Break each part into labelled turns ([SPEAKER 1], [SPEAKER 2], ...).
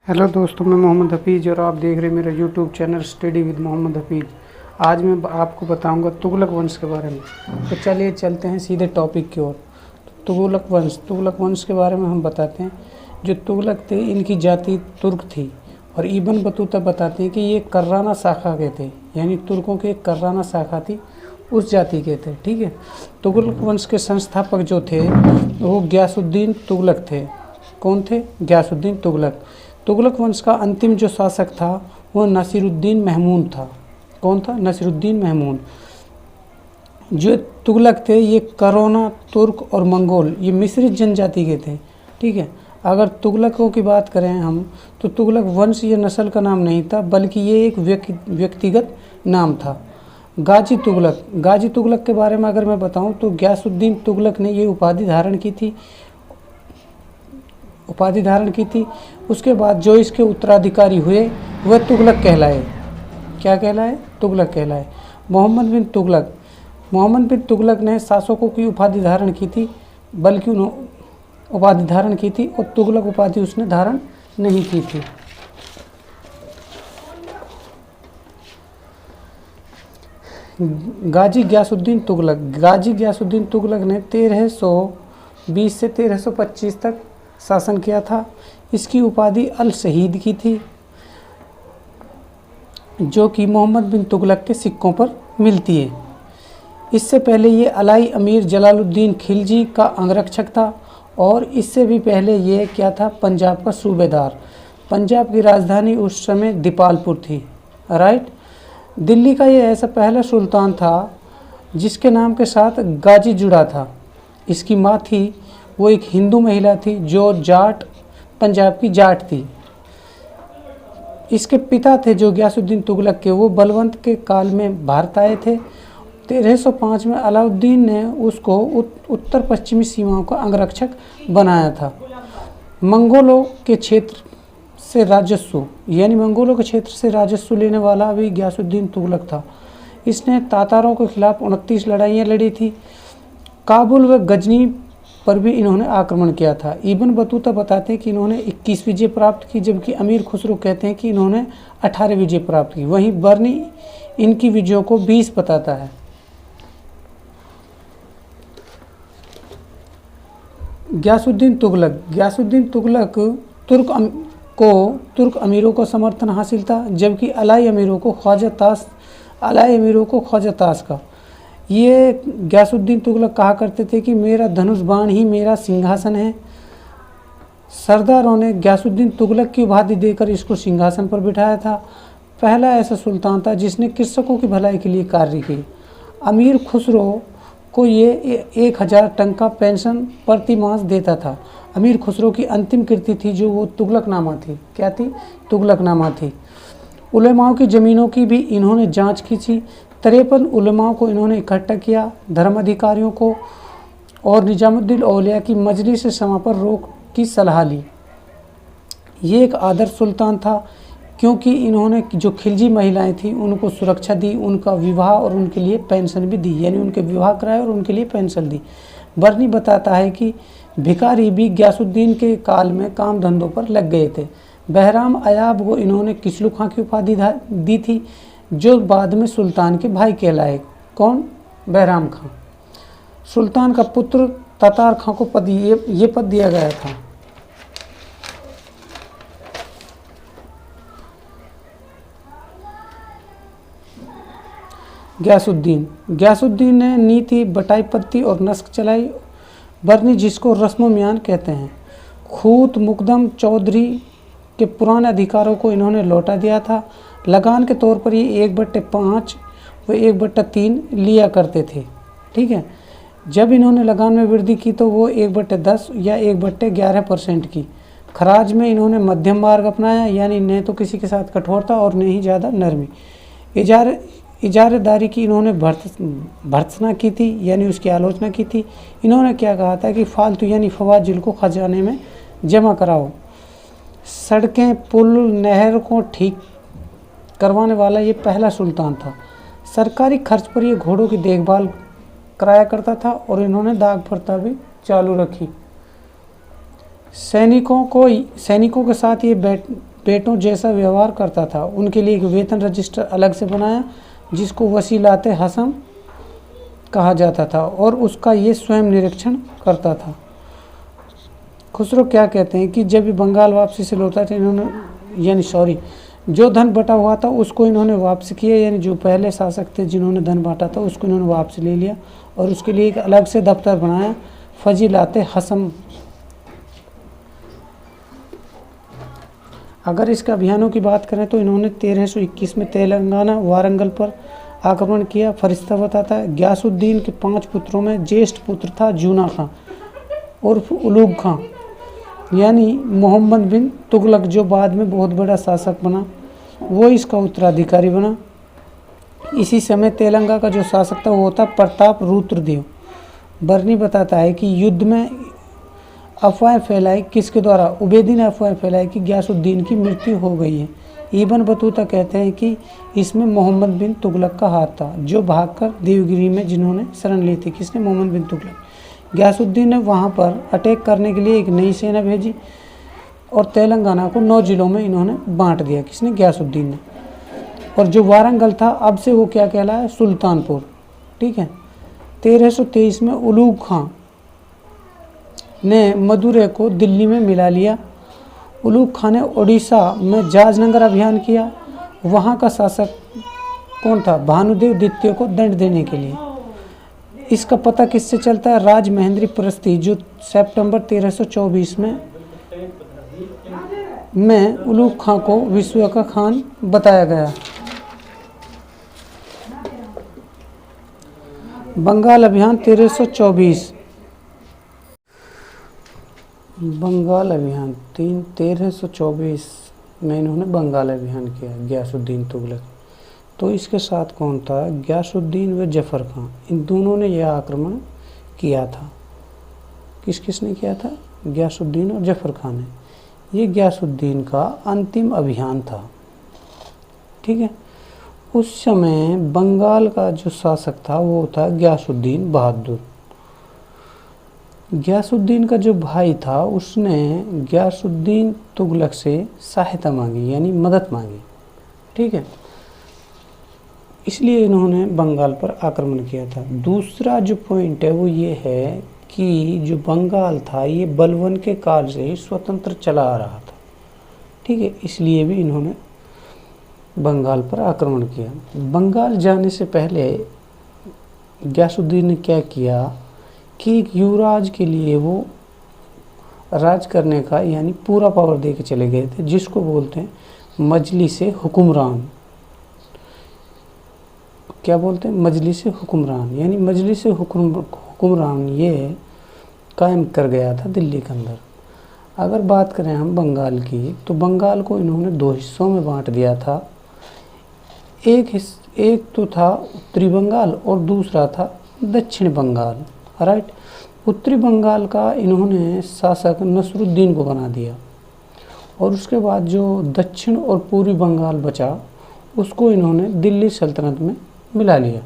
[SPEAKER 1] Hello दोस्तों, मैं मोहम्मद हफीज़ और आप देख रहे हैं मेरा YouTube channel study with Mohammad Hafeez. आज मैं आपको बताऊंगा तुगलक वंश के बारे में। तो चलिए चलते हैं सीधे टॉपिक की ओर। तो तुगलक वंश के बारे में हम बताते हैं। जो तुगलक थे, इनकी जाति तुर्क थी और इब्न बतूता बताते हैं कि ये कर्राना शाखा के थे, यानी तुर्कों के एक कर्राना शाखा थी, उस जाति के थे। ठीक है। तुगलक वंश के संस्थापक जो थे वो गयासुद्दीन तुगलक थे। कौन थे? गयासुद्दीन तुगलक। तुगलक वंश का अंतिम जो शासक था वो नसीरुद्दीन महमूद था। कौन था? नसीरुद्दीन महमूद। जो तुगलक थे ये करोना, तुर्क और मंगोल, ये मिश्रित जनजाति के थे। ठीक है। अगर तुगलकों की बात करें हम, तो तुगलक वंश ये नस्ल का नाम नहीं था, बल्कि ये एक व्यक्तिगत नाम था। गाजी तुगलक के बारे में अगर मैं बताऊं तो गयासुद्दीन तुगलक ने ये उपाधि धारण की थी। उसके बाद जो इसके उत्तराधिकारी हुए वह तुगलक कहलाए। क्या कहलाए? तुगलक कहलाए। मोहम्मद बिन तुगलक ने शासकों की उपाधि धारण की थी, और तुगलक उपाधि उसने धारण नहीं की थी। गाजी गयासुद्दीन तुगलक ने 1320 से 1325 तक शासन किया था। इसकी उपाधि अल शहीद की थी, जो कि मोहम्मद बिन तुगलक के सिक्कों पर मिलती है। इससे पहले ये अलाई अमीर जलालुद्दीन खिलजी का अंगरक्षक था, और इससे भी पहले ये क्या था? पंजाब का सूबेदार। पंजाब की राजधानी उस समय दीपालपुर थी। राइट। दिल्ली का ये ऐसा पहला सुल्तान था जिसके नाम के साथ गाजी जुड़ा था। इसकी माँ थी, वो एक हिंदू महिला थी जो पंजाब की जाट थी। इसके पिता थे जो गयासुद्दीन तुगलक के, वो बलवंत के काल में भारत आए थे। 1305 में अलाउद्दीन ने उसको उत्तर पश्चिमी सीमाओं का अंगरक्षक बनाया था। मंगोलों के क्षेत्र से राजस्व लेने वाला भी गयासुद्दीन तुगलक था। इसने तातारों के खिलाफ 29 लड़ाइयाँ लड़ी थी। काबुल व गजनी पर भी इन्होंने आक्रमण किया था। इब्न बतूता बताते हैं कि इन्होंने 21 विजय प्राप्त की, जबकि अमीर खुसरो कहते हैं कि इन्होंने 18 विजय प्राप्त की। वहीं बर्नी इनकी विजयों को 20 बताता है। गयासुद्दीन तुगलक तुर्क अमीरों का समर्थन हासिल था, जबकि अलाई अमीरों को ख्वाजा तास का। ये गयासुद्दीन तुगलक कहा करते थे कि मेरा धनुष बाण ही मेरा सिंहासन है। सरदारों ने गयासुद्दीन तुगलक की उपाधि देकर इसको सिंहासन पर बिठाया था। पहला ऐसा सुल्तान था जिसने कृषकों की भलाई के लिए कार्य की। अमीर खुसरो को ये 1000 टंका पेंशन प्रति मास देता था। अमीर खुसरो की अंतिम कृति थी जो वो तुगलकनामा थी। क्या थी? तुगलकनामा थी। उलेमाओं की ज़मीनों की भी इन्होंने जांच की थी। 53 उलेमाओं को इन्होंने इकट्ठा किया, धर्म अधिकारियों को और निजामुद्दीन औलिया की मजलिस शमा पर रोक की सलाह ली। ये एक आदर्श सुल्तान था, क्योंकि इन्होंने जो खिलजी महिलाएं थीं उनको सुरक्षा दी, उनका विवाह और उनके लिए पेंशन भी दी, यानी उनके विवाह कराए और उनके लिए पेंशन दी। बर्नी बताता है कि भिखारी भी गयासुद्दीन के काल में काम धंधों पर लग गए थे। बहराम अयाब को इन्होंने किचलू खां की उपाधि दी थी, जो बाद में सुल्तान के भाई कहलाए। कौन? बहराम खां। सुल्तान का पुत्र तातार खां को ये पद दिया गया था। गयासुद्दीन ने नीति, बटाई पत्ती और नस्क चलाई। बर्नी, जिसको रस्म म्यान कहते हैं, खूत मुकदम चौधरी के पुराने अधिकारों को इन्होंने लौटा दिया था। लगान के तौर पर ये 1/5 व 1/3 लिया करते थे। ठीक है। जब इन्होंने लगान में वृद्धि की तो वो 1/10 या 1/11% की। खराज में इन्होंने मध्यम मार्ग अपनाया, यानी न तो किसी के साथ कठोरता और न ही ज़्यादा नरमी। इजारेदारी की इन्होंने भर्त्सना की थी, यानी उसकी आलोचना की थी। इन्होंने क्या कहा था कि फालतू यानी फवाजिल को खजाने में जमा कराओ। सड़कें, पुल, नहर को ठीक करवाने वाला ये पहला सुल्तान था। सरकारी खर्च पर ये घोड़ों की देखभाल कराया करता था, और इन्होंने दाग प्रथा भी चालू रखी। सैनिकों के साथ ये बेटों जैसा व्यवहार करता था। उनके लिए एक वेतन रजिस्टर अलग से बनाया जिसको वसीलाते हसम कहा जाता था और उसका ये स्वयं निरीक्षण करता था। खुसरो क्या कहते हैं कि जब ये बंगाल वापसी से लौटा था इन्होंने जो धन बटा हुआ था उसको इन्होंने वापस किया, यानी जो पहले शासक थे जिन्होंने धन बांटा था उसको इन्होंने वापस ले लिया और उसके लिए एक अलग से दफ्तर बनाया फजीलाते हसम। अगर इसके अभियानों की बात करें तो इन्होंने 1321 में तेलंगाना वारंगल पर आक्रमण किया। फरिश्ता बताता है ग्यासुद्दीन के 5 पुत्रों में ज्येष्ठ पुत्र था जूना खां उर्फ उलूग खां, यानी मोहम्मद बिन तुगलक जो बाद में बहुत बड़ा शासक बना, वो इसका उत्तराधिकारी बना। इसी समय तेलंगाना का जो शासक था वो था प्रताप रुद्रदेव। बर्नी बताता है कि युद्ध में अफवाहें फैलाई, किसके द्वारा? उबैदी ने अफवाहें फैलाई कि ग्यासुद्दीन की मृत्यु हो गई है। इब्न बतूता कहते हैं कि इसमें मोहम्मद बिन तुगलक का हाथ था, जो भागकर देवगिरी में जिन्होंने शरण ली थी। किसने? मोहम्मद बिन तुगलक। ग्यासुद्दीन ने वहां पर अटैक करने के लिए एक नई सेना भेजी और तेलंगाना को 9 जिलों में इन्होंने बांट दिया। किसने? ग्यासुद्दीन ने। और जो वारंगल था अब से वो क्या कहलाया? सुल्तानपुर। ठीक है। 1323 में उलूग खां ने मदुरै को दिल्ली में मिला लिया। उलूग खां ने ओडिशा में जाजनगर अभियान किया। वहाँ का शासक कौन था? भानुदेव द्वितीय को दंड देने के लिए। इसका पता किससे चलता है? राज महेंद्री प्रस्ती, जो सितंबर 1324 में उलूग खां को विश्व का खान बताया गया। बंगाल अभियान 1324। बंगाल अभियान 1324 में इन्होंने बंगाल अभियान किया ग्यासुद्दीन तुगलक। तो इसके साथ कौन था? ग्यासुद्दीन व जफर खां, इन दोनों ने यह आक्रमण किया था। किस किस ने किया था? ग्यासुद्दीन और जफर खां ने। ये ग्यासुद्दीन का अंतिम अभियान था। ठीक है। उस समय बंगाल का जो शासक था वो था ग्यासुद्दीन बहादुर। ग्यासुद्दीन का जो भाई था उसने ग्यासुद्दीन तुगलक से सहायता मांगी, यानी मदद मांगी। ठीक है। इसलिए इन्होंने बंगाल पर आक्रमण किया था। दूसरा जो पॉइंट है वो ये है कि जो बंगाल था ये बलवन के काल से ही स्वतंत्र चला आ रहा था। ठीक है। इसलिए भी इन्होंने बंगाल पर आक्रमण किया। बंगाल जाने से पहले ग्यासुद्दीन ने क्या किया कि एक युवराज के लिए वो राज करने का यानी पूरा पावर दे के चले गए थे, जिसको बोलते हैं मजलिस-ए हुक्मरान। क्या बोलते हैं? मजलिस-ए हुक्मरान, यानी मजलिस-ए हुक्मरान ये कायम कर गया था दिल्ली के अंदर। अगर बात करें हम बंगाल की, तो बंगाल को इन्होंने 2 हिस्सों में बांट दिया था। एक तो था उत्तरी बंगाल और दूसरा था दक्षिण बंगाल। राइट। उत्तरी बंगाल का इन्होंने शासक नसरुद्दीन को बना दिया और उसके बाद जो दक्षिण और पूर्वी बंगाल बचा उसको इन्होंने दिल्ली सल्तनत में मिला लिया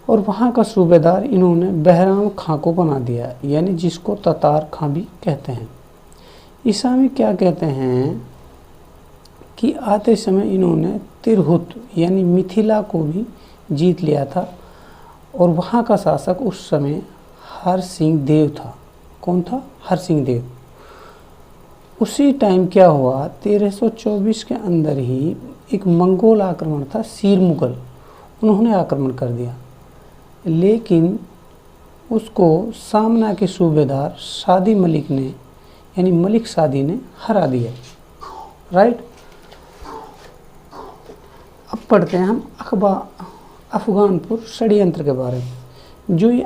[SPEAKER 1] और वहाँ का सूबेदार इन्होंने बहराम खां को बना दिया, यानी जिसको ततार खां भी कहते हैं। ईसा में क्या कहते हैं कि आते समय इन्होंने तिरहुत यानी मिथिला को भी जीत लिया था और वहाँ का शासक उस समय हर सिंह देव था। कौन था? हर सिंह देव। उसी टाइम क्या हुआ? 1324 के अंदर ही एक मंगोल आक्रमण था, सीर मुगल, उन्होंने आक्रमण कर दिया, लेकिन उसको सामना के सूबेदार सादी मलिक ने यानी मलिक सादी ने हरा दिया। राइट। अब पढ़ते हैं हम अफगानपुर षड्यंत्र के बारे में। जो ये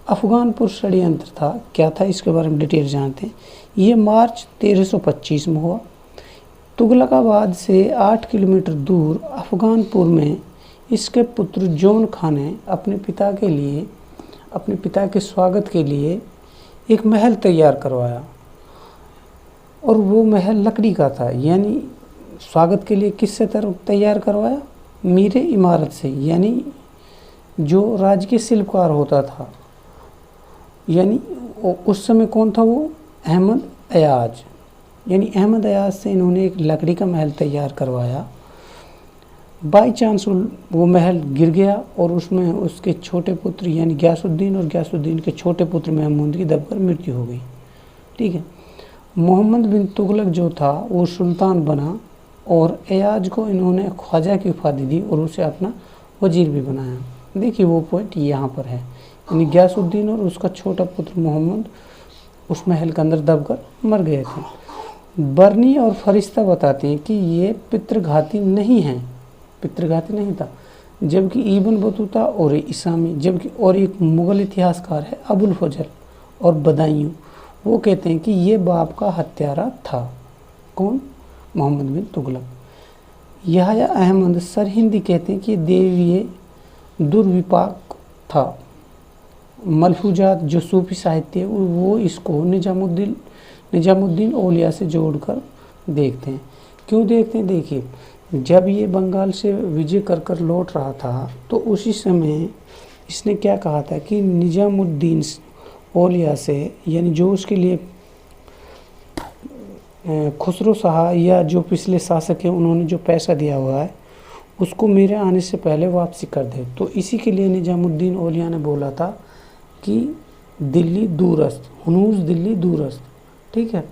[SPEAKER 1] अफगानपुर षड्यंत्र था, क्या था, इसके बारे में डिटेल जानते हैं। ये मार्च 1325 में हुआ। तुगलकाबाद से 8 किलोमीटर दूर अफगानपुर में इसके पुत्र जॉन खान ने अपने पिता के स्वागत के लिए एक महल तैयार करवाया और वो महल लकड़ी का था। यानी स्वागत के लिए किससे तैयार करवाया? मीरे इमारत से, यानी जो राजकीय शिल्पकार होता था, यानी उस समय कौन था वो? अहमद अयाज। यानी अहमद अयाज से इन्होंने एक लकड़ी का महल तैयार करवाया। बाई चांस वो महल गिर गया और उसमें उसके छोटे पुत्र यानी गयासुद्दीन और गयासुद्दीन के छोटे पुत्र महमूद की दबकर मृत्यु हो गई। ठीक है। मोहम्मद बिन तुगलक जो था वो सुल्तान बना और अयाज को इन्होंने ख्वाजा की उपाधि दी और उसे अपना वजीर भी बनाया। देखिए वो पॉइंट यहाँ पर है, यानी गयासुद्दीन और उसका छोटा पुत्र मोहम्मद उस महल के अंदर दबकर मर गए थे। बर्नी और फरिश्ता बताते हैं कि ये पितृघाती नहीं है, पितृघाती नहीं था, जबकि इब्न बतूता और इसामी जबकि और एक मुग़ल इतिहासकार है अबुल फजल और बदायूं, वो कहते हैं कि ये बाप का हत्यारा था। कौन? मोहम्मद बिन तुगलक। यहया अहमद सरहिंदी कहते हैं कि देवीय दुर्विपाक था। मलफूजात जो सूफी साहित्य है वो इसको निजामुद्दीन औलिया से जोड़कर देखते हैं। क्यों देखते हैं? देखिए, जब ये बंगाल से विजय कर लौट रहा था तो उसी समय इसने क्या कहा था कि निजामुद्दीन औलिया से, यानी जो उसके लिए खुसरो शाह या जो पिछले शासक हैं उन्होंने जो पैसा दिया हुआ है उसको मेरे आने से पहले वापसी कर दे। तो इसी के लिए निजामुद्दीन औलिया ने बोला था कि दिल्ली दूरस्त, हुनूस दिल्ली दूरस्त। ठीक है।